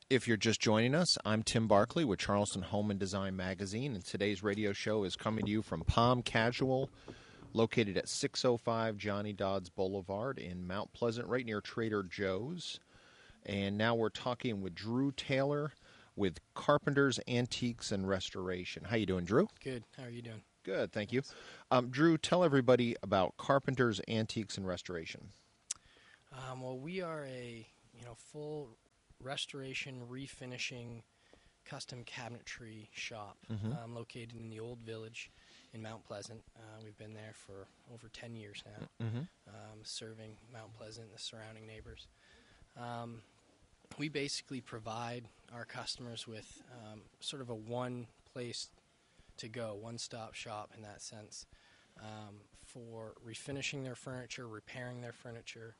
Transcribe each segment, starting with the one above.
If you're just joining us, I'm Tim Barkley with Charleston Home Design magazine, and today's radio show is coming to you from Palm Casual, located at 605 Johnny Dodds Boulevard in Mount Pleasant, right near Trader Joe's. And now we're talking with Drew Taylor with Carpenter's Antiques and Restoration. How you doing, Drew? Good. How are you doing? Good, thank you. Drew, tell everybody about Carpenter's Antiques and Restoration. Well, we are a full restoration, refinishing, custom cabinetry shop located in the Old Village in Mount Pleasant. We've been there for over 10 years now, serving Mount Pleasant and the surrounding neighbors. We basically provide our customers with sort of a one place to go, one-stop shop in that sense, for refinishing their furniture, repairing their furniture,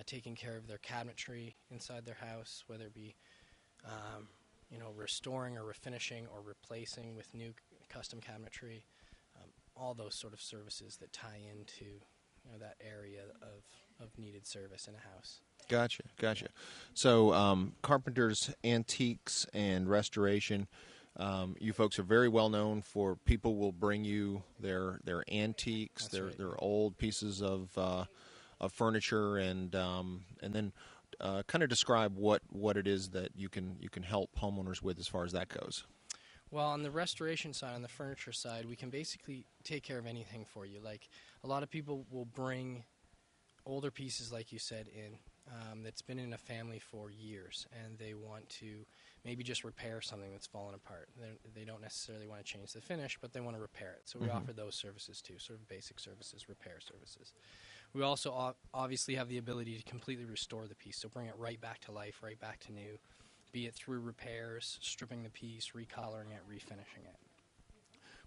taking care of their cabinetry inside their house, whether it be restoring or refinishing or replacing with new custom cabinetry, all those sort of services that tie into that area of needed service in a house. Gotcha. So Carpenter's Antiques and Restoration, you folks are very well known for people will bring you their antiques, their old pieces of furniture, and then kind of describe what it is that you can help homeowners with as far as that goes. Well, on the restoration side, on the furniture side, we can basically take care of anything for you. Like, a lot of people will bring older pieces, like you said, in that's been in a family for years, and they want to maybe just repair something that's fallen apart. They don't necessarily want to change the finish, but they want to repair it. So we offer those services too, sort of basic services, repair services. We also obviously have the ability to completely restore the piece, so bring it right back to life, right back to new, be it through repairs, stripping the piece, recoloring it, refinishing it.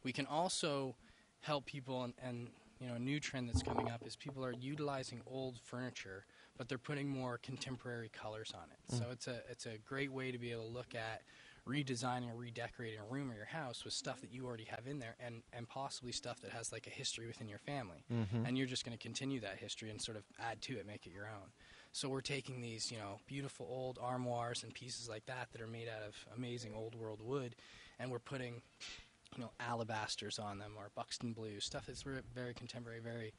We can also help people, and a new trend that's coming up is people are utilizing old furniture, but they're putting more contemporary colors on it. So it's a great way to be able to look at redesigning or redecorating a room or your house with stuff that you already have in there, and possibly stuff that has like a history within your family. And you're just going to continue that history and sort of add to it, make it your own. So we're taking these, beautiful old armoires and pieces like that are made out of amazing old world wood, and we're putting, alabasters on them or Buxton blue, stuff that's very contemporary, very,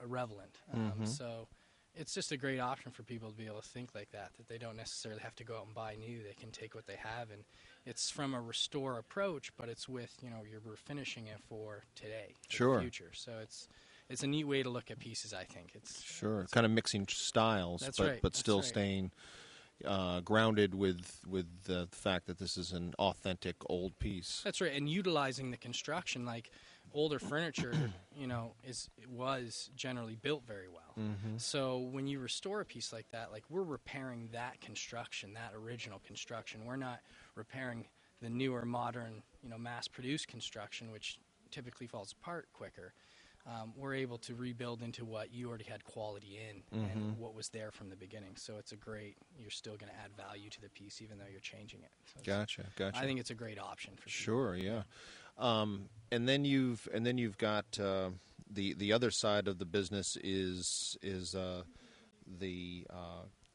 irrelevant. So it's just a great option for people to be able to think like that they don't necessarily have to go out and buy new. They can take what they have, and it's from a restore approach, but it's with, you're refinishing it for today, for the future. So it's a neat way to look at pieces, I think. It's kind of mixing styles, but still staying grounded with the fact that this is an authentic old piece. That's right, and utilizing the construction, like older furniture, was generally built very well. So when you restore a piece like that, like we're repairing that construction, that original construction. We're not repairing the newer, modern, mass-produced construction, which typically falls apart quicker. We're able to rebuild into what you already had quality in and what was there from the beginning. So it's you're still going to add value to the piece even though you're changing it. So Gotcha. I think it's a great option for people. Sure, yeah. And then you've got the other side of the business is the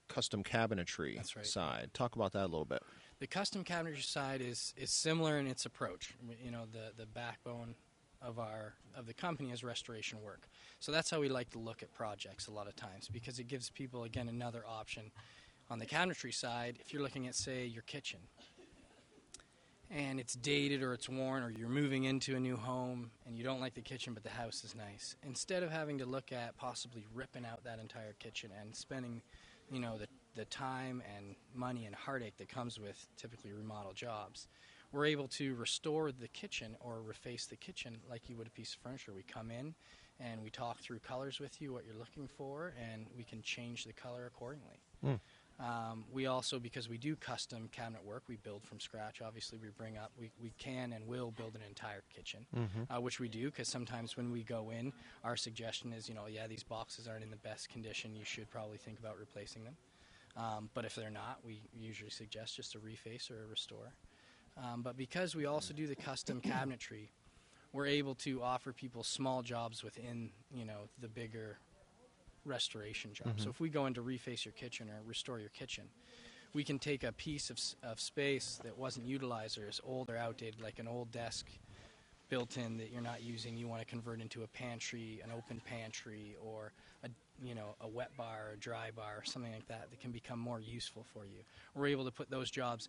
custom cabinetry side. Talk about that a little bit. The custom cabinetry side is similar in its approach. The backbone of the company is restoration work. So that's how we like to look at projects a lot of times, because it gives people, again, another option. On the cabinetry side, if you're looking at, say, your kitchen, and it's dated or it's worn, or you're moving into a new home and you don't like the kitchen but the house is nice, instead of having to look at possibly ripping out that entire kitchen and spending the time and money and heartache that comes with typically remodel jobs, we're able to restore the kitchen or reface the kitchen like you would a piece of furniture. We come in and we talk through colors with you, what you're looking for, and we can change the color accordingly. We also, because we do custom cabinet work, we build from scratch. Obviously, we can and will build an entire kitchen, which we do, because sometimes when we go in, our suggestion is, these boxes aren't in the best condition. You should probably think about replacing them. But if they're not, we usually suggest just a reface or a restore. But because we also do the custom cabinetry, we're able to offer people small jobs within, the bigger restoration job. So if we go in to reface your kitchen or restore your kitchen, we can take a piece of space that wasn't utilized or is old or outdated, like an old desk built in that you're not using, you want to convert into a pantry, an open pantry, or a wet bar, or a dry bar, or something like that can become more useful for you. We're able to put those jobs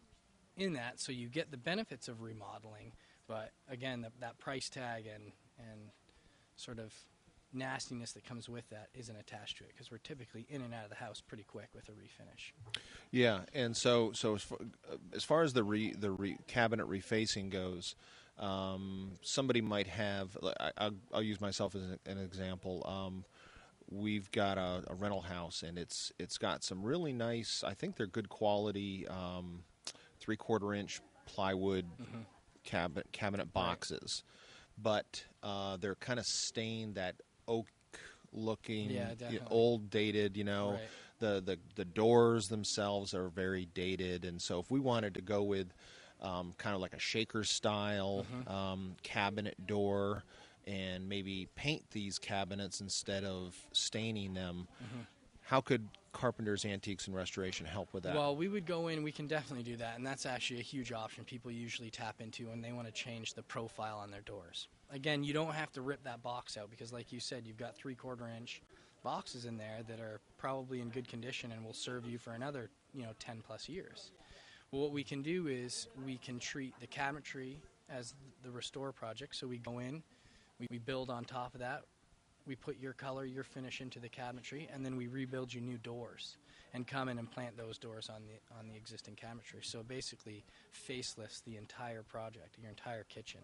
in that, so you get the benefits of remodeling, but again, that price tag and sort of nastiness that comes with that isn't attached to it, because we're typically in and out of the house pretty quick with a refinish. Yeah, and so as far as the cabinet refacing goes, somebody might have. I'll use myself as an example. We've got a rental house, and it's got some really nice. I think they're good quality 3/4 inch plywood cabinet boxes, but they're kind of stained that oak looking, old dated. Right. The doors themselves are very dated, and so if we wanted to go with kind of like a shaker style cabinet door, and maybe paint these cabinets instead of staining them, how could Carpenter's Antiques and Restoration help with that? Well, we would go in, we can definitely do that, and that's actually a huge option people usually tap into when they want to change the profile on their doors. Again, you don't have to rip that box out, because like you said, you've got 3/4 inch boxes in there that are probably in good condition and will serve you for another 10 plus years. Well, what we can do is we can treat the cabinetry as the restore project. So we go in, we build on top of that, we put your color, your finish into the cabinetry, and then we rebuild you new doors and come in and plant those doors on the existing cabinetry. So basically facelifts the entire project, your entire kitchen.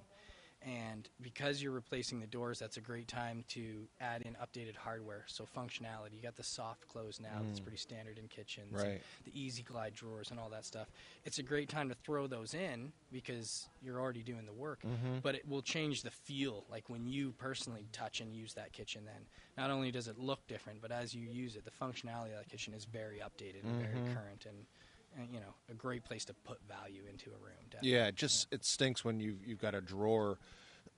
And because you're replacing the doors, that's a great time to add in updated hardware. So functionality, you got the soft close now that's pretty standard in kitchens, right? The easy glide drawers and all that stuff. It's a great time to throw those in because you're already doing the work, but it will change the feel. Like when you personally touch and use that kitchen, then not only does it look different, but as you use it, the functionality of that kitchen is very updated and very current, and a great place to put value into a room. Definitely. Yeah, it stinks when you've got a drawer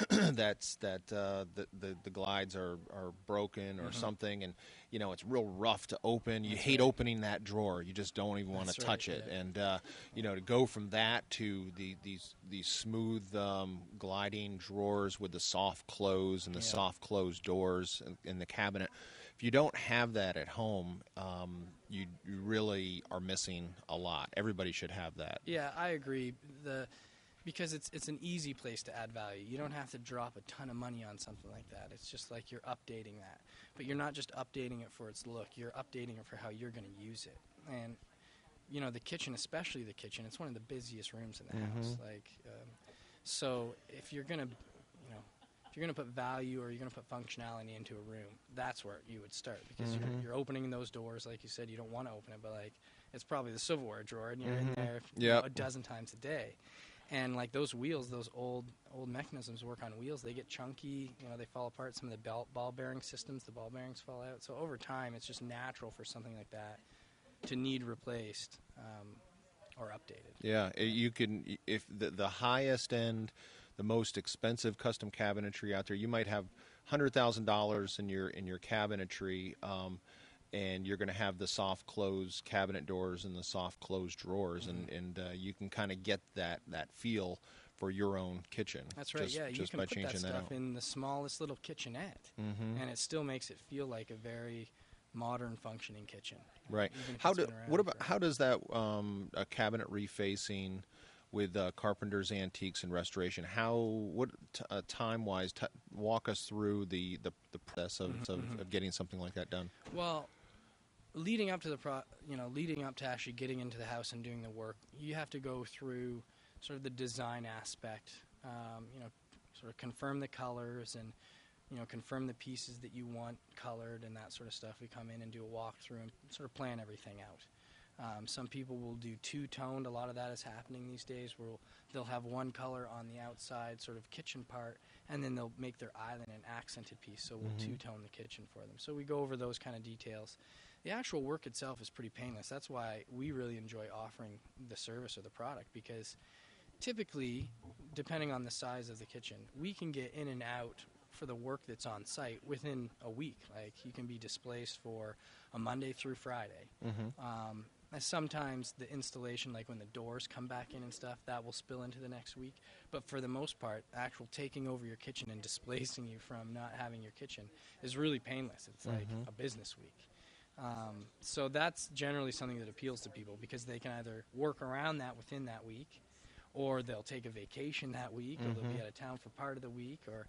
the glides are broken or something, and it's real rough to open. You hate opening that drawer. You just don't even want to touch it. Yeah. And to go from that to these smooth gliding drawers with the soft close and the soft close doors in the cabinet. If you don't have that at home, you really are missing a lot. Everybody should have that. Yeah, I agree. Because it's an easy place to add value. You don't have to drop a ton of money on something like that. It's just like you're updating that. But you're not just updating it for its look. You're updating it for how you're going to use it. And, the kitchen, especially the kitchen, it's one of the busiest rooms in the house. So if you're going to put value or you're going to put functionality into a room, that's where you would start, because you're opening those doors. Like you said, you don't want to open it, but it's probably the silverware drawer, and you're in there a dozen times a day. And like those wheels, those old mechanisms work on wheels. They get chunky, they fall apart. Some of the ball bearing systems, the ball bearings fall out. So over time, it's just natural for something like that to need replaced or updated. Yeah, you can, if the highest end, the most expensive custom cabinetry out there, you might have $100,000 in your cabinetry. And you're going to have the soft close cabinet doors and the soft close drawers, and you can kind of get that feel for your own kitchen. That's right. You can by put changing that stuff out in the smallest little kitchenette, and it still makes it feel like a very modern functioning kitchen. Right. How does that a cabinet refacing with Carpenter's Antiques and Restoration? Time-wise, walk us through the process of getting something like that done. Well, leading up to leading up to actually getting into the house and doing the work, you have to go through sort of the design aspect. Sort of confirm the colors and confirm the pieces that you want colored and that sort of stuff. We come in and do a walkthrough and sort of plan everything out. Some people will do two-toned. A lot of that is happening these days, where they'll have one color on the outside sort of kitchen part, and then they'll make their island an accented piece, so we'll two-tone the kitchen for them. So we go over those kind of details. The actual work itself is pretty painless. That's why we really enjoy offering the service or the product, because typically, depending on the size of the kitchen, we can get in and out for the work that's on site within a week. Like, you can be displaced for a Monday through Friday. Sometimes the installation, like when the doors come back in and stuff, that will spill into the next week. But for the most part, actual taking over your kitchen and displacing you from not having your kitchen is really painless. It's like a business week. So that's generally something that appeals to people because they can either work around that within that week, or they'll take a vacation that week, or they'll be out of town for part of the week, or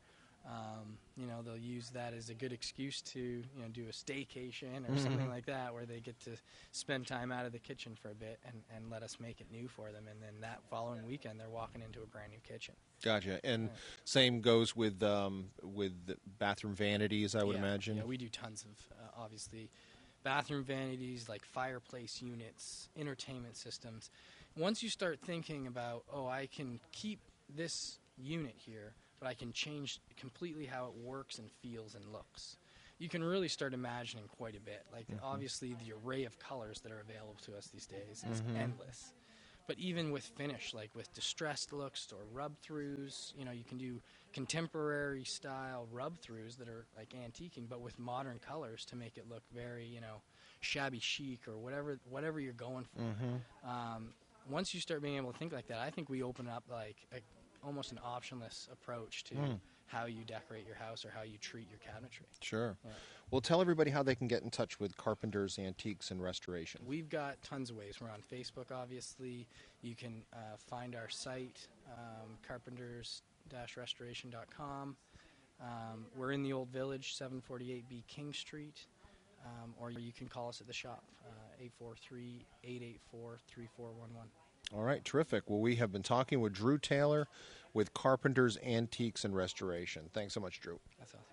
they'll use that as a good excuse to do a staycation or something like that, where they get to spend time out of the kitchen for a bit and let us make it new for them, and then that following weekend they're walking into a brand new kitchen. Gotcha. And same goes with bathroom vanities, I would imagine. Yeah, we do tons of obviously bathroom vanities, like fireplace units, entertainment systems. Once you start thinking about, I can keep this unit here, but I can change completely how it works and feels and looks, you can really start imagining quite a bit. Like, obviously, the array of colors that are available to us these days is endless. But even with finish, like with distressed looks or rub-throughs, you can do contemporary-style rub-throughs that are like antiquing, but with modern colors to make it look very, shabby chic or whatever you're going for. Once you start being able to think like that, I think we open up like almost an optionless approach to how you decorate your house or how you treat your cabinetry. Sure. Yeah. Well, tell everybody how they can get in touch with Carpenter's Antiques and Restoration. We've got tons of ways. We're on Facebook, obviously. You can find our site, carpenters-restoration.com. We're in the Old Village, 748B King Street, or you can call us at the shop, 843-884-3411. All right, terrific. Well, we have been talking with Drew Taylor with Carpenter's Antiques and Restoration. Thanks so much, Drew. That's all.